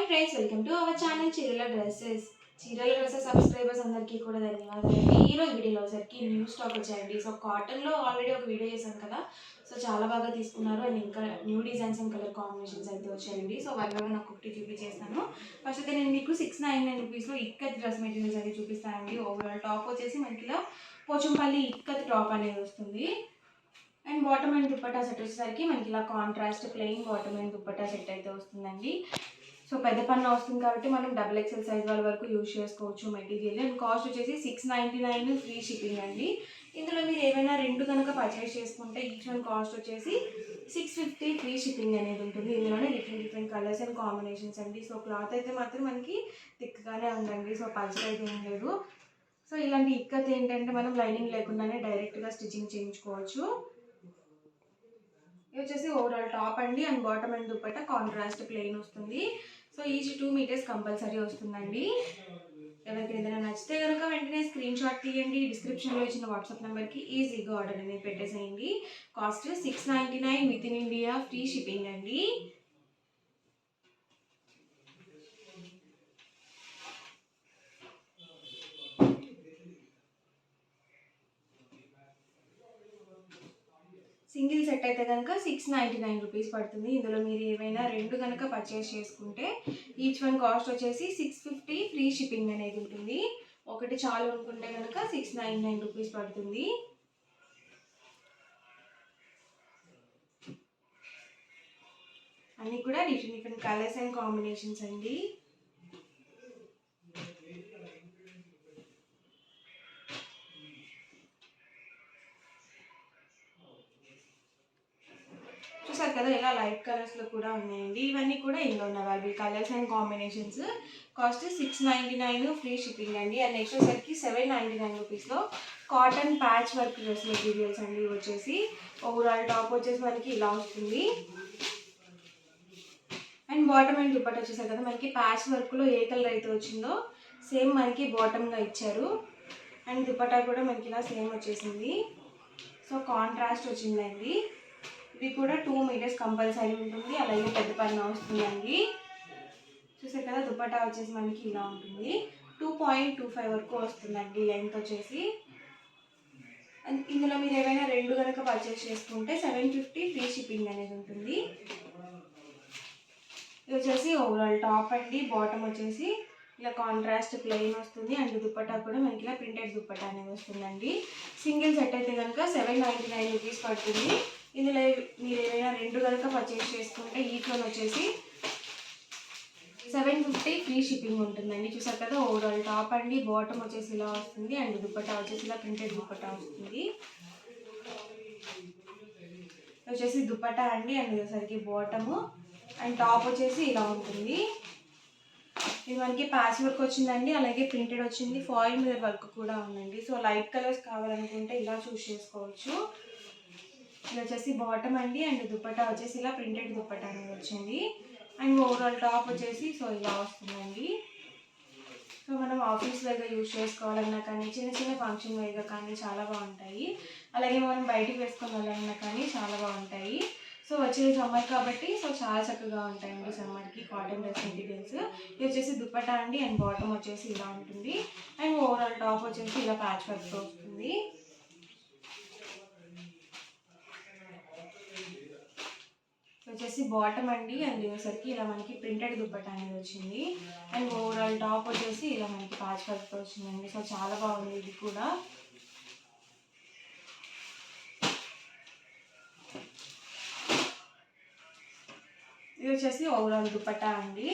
Friends, welcome to our channel చీరల dresses. చీరల dresses subscribers అందరికీ కూడా ధన్యవాదాలండి. ఈరోజు వీడియోలో వచ్చరికి న్యూ స్టాక్ వచ్చాయండి. సో కాటన్లో ఆల్రెడీ ఒక వీడియో చేశాను కదా, సో చాలా బాగా తీసుకున్నారు. అండ్ ఇంకా new designs and colour combinations అయితే వచ్చాయండి. సో వాళ్ళ నాకు ఒకటి చూపించేస్తాను. ఫస్ట్ అయితే నేను మీకు 699 రూపీస్లో ఇక్కత్ డ్రెస్ మెటీరియల్స్ అయితే చూపిస్తానండి. ఓవరాల్ టాప్ వచ్చేసి మనకి ఇలా పోచంపల్లి ఇక్కత్ టాప్ అనేది వస్తుంది. And bottom and dupatta set వచ్చేసరికి మనకి ఇలా contrast plain bottom and dupatta set అయితే వస్తుందండి. సో పెద్ద పన్న వస్తుంది కాబట్టి మనం XXL సైజ్ వాళ్ళ వరకు యూజ్ చేసుకోవచ్చు మెటీరియల్. అండ్ కాస్ట్ వచ్చేసి 699 ఫ్రీ షిప్పింగ్ అండి. ఇందులో మీరు ఏమైనా రెండు కనుక పర్చేస్ చేసుకుంటే ఈచ్ వన్ కాస్ట్ వచ్చేసి 650 ఫ్రీ షిప్పింగ్ అనేది ఉంటుంది. ఇందులోనే డిఫరెంట్ కలర్స్ అండ్ కాంబినేషన్స్ అండి. సో క్లాత్ అయితే మాత్రం మనకి థిక్గానే ఉందండి. సో పల్చర్ అయితే ఏం లేదు. సో ఇలాంటి ఇక్కత్ ఏంటంటే మనం లైనింగ్ లేకుండానే డైరెక్ట్గా స్టిచ్చింగ్ చేయించుకోవచ్చు. ఇది వచ్చేసి ఓవరాల్ టాప్ అండి. And bottom and dupatta contrast plain వస్తుంది. సో ఈచ్ 2 మీటర్స్ కంపల్సరీ వస్తుందండి. ఎవరికి ఏదైనా నచ్చితే కనుక వెంటనే స్క్రీన్ షాట్ తీయండి. డిస్క్రిప్షన్లో ఇచ్చిన వాట్సాప్ నెంబర్కి ఈజీగా ఆర్డర్ అనేది పెట్టేసేయండి. Cost 699 with in India free shipping అండి. సింగిల్ సెట్ అయితే కనుక 699 రూపీస్ పడుతుంది. ఇందులో మీరు ఏమైనా రెండు కనుక పర్చేస్ చేసుకుంటే ఈచ్ వన్ కాస్ట్ వచ్చేసి 650 ఫ్రీ షిప్పింగ్ అనేది ఉంటుంది. ఒకటి చాలు అనుకుంటే కనుక 699 రూపీస్ పడుతుంది. అన్నీ కూడా డిఫరెంట్ కలర్స్ అండ్ కాంబినేషన్స్ అండి. చూసారు కదా, ఇలా లైట్ కలర్స్లో కూడా ఉన్నాయండి. ఇవన్నీ కూడా ఇందులో ఉన్నవి colours and combinations. Cost 699 free shipping అండి. అండ్ నెక్స్ట్ వచ్చేసరికి 799 రూపీస్లో cotton patch work dress materials అండి. వచ్చేసి ఓవరాల్ టాప్ వచ్చేసి మనకి ఇలా వస్తుంది. అండ్ బాటమ్ అండ్ దుప్పట్టా వచ్చేసారు కదా, మనకి ప్యాచ్ వర్క్లో ఏ కలర్ అయితే వచ్చిందో సేమ్ మనకి బాటమ్గా ఇచ్చారు. అండ్ దుప్పట్టా కూడా మనకి ఇలా సేమ్ వచ్చేసింది. సో కాంట్రాస్ట్ వచ్చిందండి. ఇది కూడా 2 మీటర్స్ కంపల్సరీ ఉంటుంది. అలాగే పెద్ద పన్న వస్తుందండి. చూసారు కదా, దుపట్టా వచ్చేసి మనకి ఇలా ఉంటుంది. 2.25 వరకు వస్తుందండి లెంత్ వచ్చేసి. ఇందులో మీరు ఏమైనా రెండు కనుక పర్చేస్ చేసుకుంటే 750 ఫ్రీ షిప్పింగ్ అనేది ఉంటుంది. ఇది వచ్చేసి ఓవరాల్ టాప్ అండి. బాటమ్ వచ్చేసి ఇలా కాంట్రాస్ట్ ప్లెయిన్ వస్తుంది. అండ్ దుపట్టా కూడా మనకి ఇలా ప్రింటెడ్ దుపట్టా అనేది వస్తుందండి. సింగిల్ సెట్ అయితే కనుక 799 రూపీస్ పడుతుంది. ఇందులో మీరు ఏమైనా రెండు కనుక పర్చేస్ చేసుకుంటే ఈచ్ వన్ వచ్చేసి 750 ఫ్రీ షిప్పింగ్ ఉంటుందండి. చూసారు కదా, ఓవరాల్ టాప్ అండి. బాటమ్ వచ్చేసి ఇలా వస్తుంది. అండ్ దుపట్టా వచ్చేసి ఇలా ప్రింటెడ్ దుపట్టా వస్తుంది. వచ్చేసి దుపట్టా అండి. అండ్ వచ్చేసరికి బాటము అండ్ టాప్ వచ్చేసి ఇలా ఉంటుంది. ఇది మనకి ప్యాచ్ వర్క్ వచ్చిందండి. అలాగే ప్రింటెడ్ వచ్చింది. ఫాయిల్ మీద వర్క్ కూడా ఉందండి. సో లైట్ కలర్స్ కావాలనుకుంటే ఇలా చూస్ చేసుకోవచ్చు. ఇది వచ్చేసి బాటమ్ అండి. అండ్ దుపట్టా వచ్చేసి ఇలా ప్రింటెడ్ దుపట్టా అనేది వచ్చింది. అండ్ ఓవరాల్ టాప్ వచ్చేసి సో ఇలా వస్తుందండి. సో మనం ఆఫీస్ వేర్గా యూజ్ చేసుకోవాలన్నా కానీ, చిన్న చిన్న ఫంక్షన్ వేర్గా కానీ చాలా బాగుంటాయి. అలాగే మనం బయటికి వేసుకొని వెళ్ళాలన్నా కానీ చాలా బాగుంటాయి. సో వచ్చేది సమ్మర్ కాబట్టి సో చాలా చక్కగా ఉంటాయండి సమ్మర్కి కాటన్ డ్రెస్ మెటీరియల్స్. ఇది వచ్చేసి దుపట్టా అండి. అండ్ బాటమ్ వచ్చేసి ఇలా ఉంటుంది. అండ్ ఓవరాల్ టాప్ వచ్చేసి ఇలా ప్యాచ్ వర్క్తో వస్తుంది. వచ్చేసి బాటమ్ అండి. అండ్ వచ్చేసరికి ఇలా మనకి ప్రింటెడ్ దుపట్టా అనేది వచ్చింది. అండ్ ఓవరాల్ టాప్ వచ్చేసి ఇలా మనకి ప్యాచ్ వర్క్తో వచ్చిందండి. సో చాలా బాగుంది ఇది కూడా. ఇది వచ్చేసి ఓవరాల్ దుపట్టా అండి.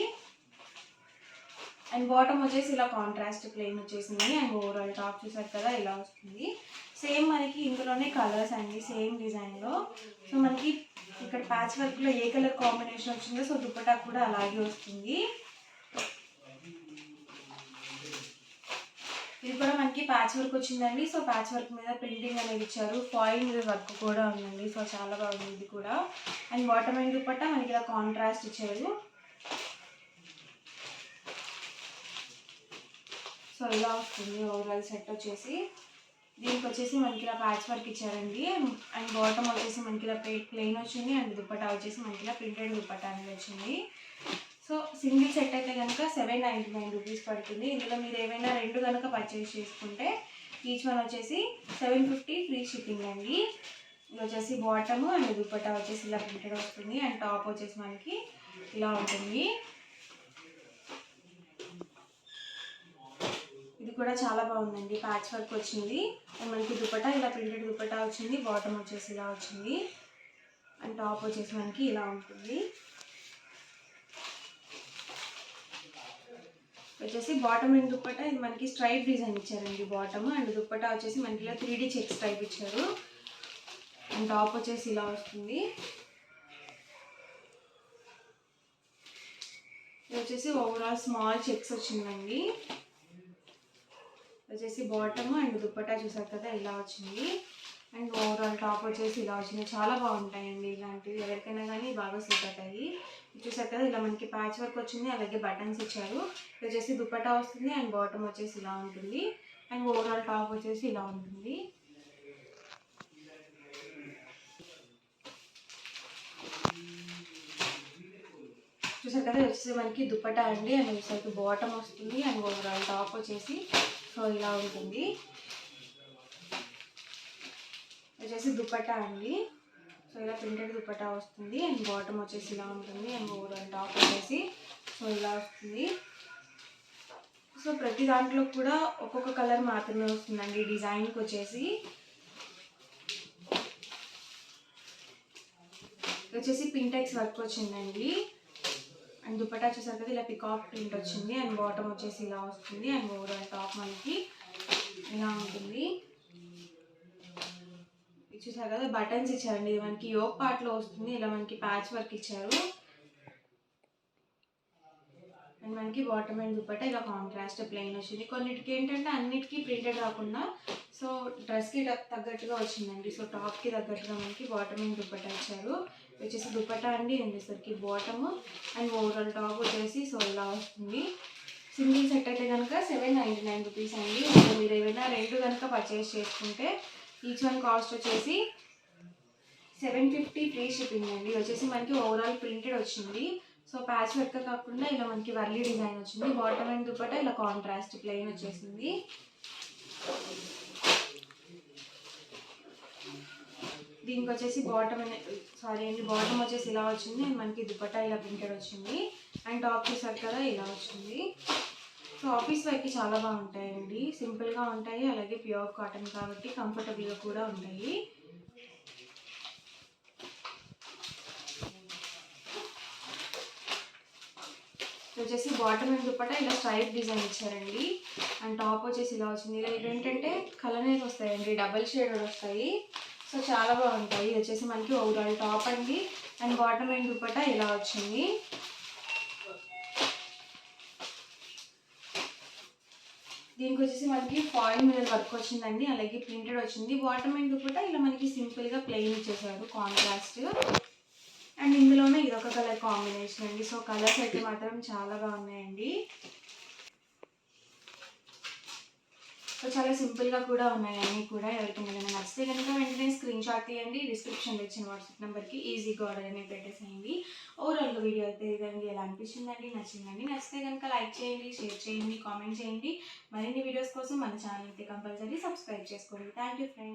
అండ్ బాటమ్ వచ్చేసి ఇలా కాంట్రాస్ట్ ప్లెయిన్ వచ్చేసింది. అండ్ ఓవరాల్ టాప్ చూసారు కదా ఇలా వస్తుంది. సేమ్ మనకి ఇందులోనే కలర్స్ అండి, సేమ్ డిజైన్లో. సో మనకి ఇక్కడ ప్యాచ్ వర్క్లో ఏ కలర్ కాంబినేషన్ వచ్చిందో సో దుపట్టా కూడా అలాగే వస్తుంది. ఇది కూడా మనకి ప్యాచ్ వర్క్ వచ్చిందండి. సో ప్యాచ్ వర్క్ మీద ప్రింటింగ్ అనేది ఇచ్చారు. ఫాయిల్ మీద వర్క్ కూడా ఉందండి. సో చాలా బాగుంది ఇది కూడా. అండ్ బాటమ్ అండ్ దుపట్టా మనకి ఇలా కాంట్రాస్ట్ ఇచ్చారు. సో ఇలా వస్తుంది ఓవరాల్ సెట్ వచ్చేసి. దీనికి వచ్చేసి మనకి ఇలా ప్యాచ్ వర్క్ ఇచ్చారండి. అండ్ బాటమ్ వచ్చేసి మనకి ఇలా ప్లెయిన్ వచ్చింది. అండ్ దుపట్టా వచ్చేసి మనకి ఇలా ప్రింటెడ్ దుపట్టా అనేది వచ్చింది. సో సింగిల్ సెట్ అయితే కనుక 799 రూపీస్ పడుతుంది. ఇందులో మీరు ఏమైనా 2 కనుక పర్చేస్ చేసుకుంటే ఈచ్ వన్ వచ్చేసి 750 ఫ్రీ షిప్పింగ్ అండి. ఇది వచ్చేసి బాటమ్ అండ్ దుపట్టా వచ్చేసి ఇలా ప్రింటెడ్ వస్తుంది అండ్ టాప్ వచ్చేసి మనకి ఇలా ఉంటుంది. ఇది కూడా చాలా బాగుందండి, ప్యాచ్ వర్క్ వచ్చింది అండ్ మనకి దుపట్టా ఇలా ప్రింటెడ్ దుపట్టా వచ్చింది. బాటమ్ వచ్చేసి ఇలా వచ్చింది అండ్ టాప్ వచ్చేసి మనకి ఇలా ఉంటుంది. వచ్చేసి బాటమ్ అండ్ దుపట్టా ఇది మనకి స్ట్రైప్ డిజైన్ ఇచ్చారండి. బాటమ్ అండ్ దుపట్టా వచ్చేసి మనకి ఇలా 3D చెక్స్ టైప్ ఇచ్చారు అండ్ టాప్ వచ్చేసి ఇలా వస్తుంది. ఇది వచ్చేసి ఓవరాల్ స్మాల్ చెక్స్ వచ్చిందండి. వచ్చేసి బాటమ్ అండ్ దుపట్టా చూసారు కదా ఇలా వచ్చింది అండ్ ఓవరాల్ టాప్ వచ్చేసి ఇలా వచ్చింది. చాలా బాగుంటాయండి ఇలాంటివి, ఎవరికైనా కానీ బాగా సూట్ అవుతాయి. చూసారు కదా ఇలా మనకి ప్యాచ్ వర్క్ వచ్చింది, అలాగే బటన్స్ ఇచ్చారు. ఇది వచ్చేసి దుపట్టా వస్తుంది అండ్ బాటమ్ వచ్చేసి ఇలా ఉంటుంది అండ్ ఓవరాల్ టాప్ వచ్చేసి ఇలా ఉంటుంది. చూసారు కదా వచ్చేసి మనకి దుపట్టా అండి అండ్ వచ్చేసరికి బాటమ్ వస్తుంది అండ్ ఓవరాల్ టాప్ వచ్చేసి సో ఇలా ఉంటుంది. వచ్చేసి దుపట్టా అండి, సో ఇలా ప్రింటెడ్ దుపట్టా వస్తుంది అండ్ బాటమ్ వచ్చేసి ఇలా ఉంటుంది అండ్ ఓవరాల్ టాప్ వచ్చేసి సో ఇలా వస్తుంది. సో ప్రతి దాంట్లో కూడా ఒక్కొక్క కలర్ మాత్రమే వస్తుందండి డిజైన్కి వచ్చేసి. వచ్చేసి పింటెక్స్ వర్క్ వచ్చిందండి అండ్ దుపట్టా చూసారు కదా ఇలా పికాక్ ప్రింట్ వచ్చింది అండ్ బాటమ్ వచ్చేసి ఇలా వస్తుంది అండ్ ఓవరాల్ టాప్ మనకి ఇలా ఉంటుంది. చూసారు కదా బటన్స్ ఇచ్చారండి, ఇది మనకి యోక్ పార్ట్లో వస్తుంది. ఇలా మనకి ప్యాచ్ వర్క్ ఇచ్చారు అండ్ మనకి బాటమ్ అండ్ దుపట్టా ఇలా కాంట్రాస్ట్ ప్లెయిన్ వచ్చింది. కొన్నిటికి ఏంటంటే అన్నిటికీ ప్రింటెడ్ రాకుండా సో డ్రెస్కి తగ్గట్టుగా వచ్చిందండి. సో టాప్కి తగ్గట్టుగా మనకి బాటమ్ అండ్ దుపట్టా ఇచ్చారు. వచ్చేసి దుపట్టా అండి వచ్చేసరికి బాటమ్ అండ్ ఓవరాల్ టాప్ వచ్చేసి సో ఇలా వస్తుంది. సింగిల్ సెట్ అయితే కనుక 799 రూపీస్ అండి. మీరు ఏమైనా 2 కనుక పర్చేస్ చేసుకుంటే ఈచ్ వన్ కాస్ట్ వచ్చేసి 750 ఫ్రీ షిప్పింగ్ అండి. వచ్చేసి మనకి ఓవరాల్ ప్రింటెడ్ వచ్చింది. సో ప్యాచ్ వర్క్ కాకుండా ఇలా మనకి వర్లీ డిజైన్ వచ్చింది. బాటమ్ అండ్ దుపట్టా ఇలా కాంట్రాస్ట్ ప్లెయిన్ వచ్చేసింది. దీనికి వచ్చేసి బాటమ్ వచ్చేసి ఇలా వచ్చింది అండ్ మనకి దుపట్టా ఇలా ప్రింటెడ్ వచ్చింది అండ్ టాప్ చూసారు కదా ఇలా వచ్చింది. సో ఆఫీస్ వేర్కి చాలా బాగుంటాయండి, సింపుల్గా ఉంటాయి, అలాగే ప్యూర్ కాటన్ కాబట్టి కంఫర్టబుల్గా కూడా ఉంటాయి. వచ్చేసి బాటమ్ అండ్ దుపట్టా ఇలా స్ట్రైప్ డిజైన్ ఇచ్చారండి అండ్ టాప్ వచ్చేసి ఇలా వచ్చింది. ఇలా ఇవేంటంటే కలర్స్ వస్తాయండి, డబల్ షేడెడ్ వస్తాయి. సో చాలా బాగుంటాయి. వచ్చేసి మనకి ఓవరాల్ టాప్ అండి అండ్ బాటమ్ అండ్ దుపట్టా ఇలా వచ్చింది. దీనికి వచ్చేసి మనకి ఫాయిల్ మీద వర్క్ వచ్చిందండి, అలాగే ప్రింటెడ్ వచ్చింది. బాటమ్ అండ్ దుపట్టా ఇలా మనకి సింపుల్గా ప్లెయిన్ ఇచ్చేసారు కాంట్రాస్ట్ అండ్ ఇందులోనే ఇదొక కలర్ కాంబినేషన్ అండి. సో కలర్స్ అయితే మాత్రం చాలా బాగున్నాయండి. సో చాలా సింపుల్గా కూడా ఉన్నాయి అన్నీ కూడా. ఎవరికైనా నచ్చితే కనుక వెంటనే స్క్రీన్ షాట్ తీయండి, డిస్క్రిప్షన్లో ఇచ్చిన వాట్సాప్ నెంబర్కి ఈజీగా ఆర్డర్ అనేది పెట్టేసేయండి. ఓవరాల్గా వీడియో అయితే ఇదండి, ఎలా అనిపించిందండి, నచ్చిందండి. నచ్చితే కనుక లైక్ చేయండి, షేర్ చేయండి, కామెంట్ చేయండి. మరిన్ని వీడియోస్ కోసం మన ఛానల్ అయితే కంపల్సరీ సబ్స్క్రైబ్ చేసుకోండి. Thank you friends.